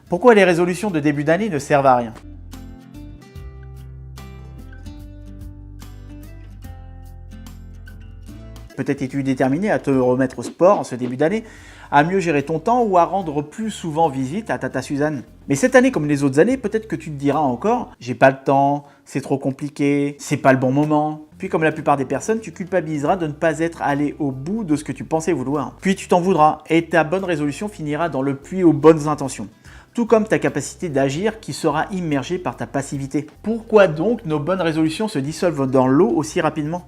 Pourquoi les résolutions de début d'année ne servent à rien? Peut-être es-tu déterminé à te remettre au sport en ce début d'année, à mieux gérer ton temps ou à rendre plus souvent visite à Tata Suzanne. Mais cette année comme les autres années, peut-être que tu te diras encore « j'ai pas le temps, c'est trop compliqué, c'est pas le bon moment ». Puis comme la plupart des personnes, tu culpabiliseras de ne pas être allé au bout de ce que tu pensais vouloir. Puis tu t'en voudras et ta bonne résolution finira dans le puits aux bonnes intentions. Tout comme ta capacité d'agir qui sera immergée par ta passivité. Pourquoi donc nos bonnes résolutions se dissolvent dans l'eau aussi rapidement ?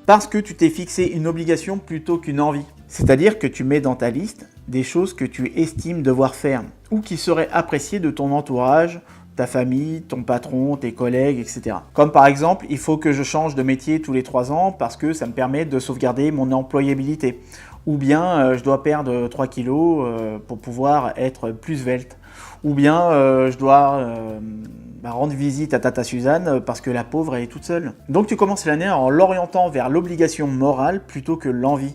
Parce que tu t'es fixé une obligation plutôt qu'une envie. C'est-à-dire que tu mets dans ta liste des choses que tu estimes devoir faire ou qui seraient appréciées de ton entourage, ta famille, ton patron, tes collègues, etc. Comme par exemple, il faut que je change de métier tous les 3 ans parce que ça me permet de sauvegarder mon employabilité. Ou bien je dois perdre 3 kilos pour pouvoir être plus svelte. Ou bien je dois rendre visite à Tata Suzanne parce que la pauvre elle est toute seule. Donc tu commences l'année en l'orientant vers l'obligation morale plutôt que l'envie.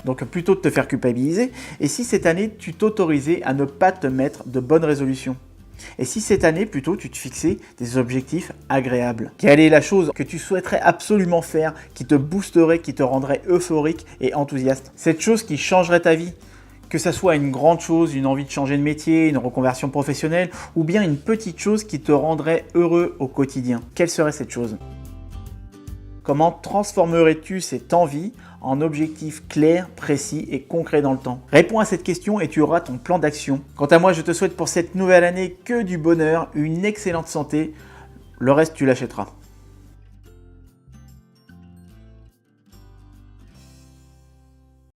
Donc plutôt de te faire culpabiliser. Et si cette année tu t'autorisais à ne pas te mettre de bonnes résolutions? Et si cette année plutôt tu te fixais des objectifs agréables? Quelle est la chose que tu souhaiterais absolument faire, qui te boosterait, qui te rendrait euphorique et enthousiaste? Cette chose qui changerait ta vie? Que ça soit une grande chose, une envie de changer de métier, une reconversion professionnelle, ou bien une petite chose qui te rendrait heureux au quotidien. Quelle serait cette chose? Comment transformerais-tu cette envie en objectifs clairs, précis et concrets dans le temps? Réponds à cette question et tu auras ton plan d'action. Quant à moi, je te souhaite pour cette nouvelle année que du bonheur, une excellente santé. Le reste, tu l'achèteras.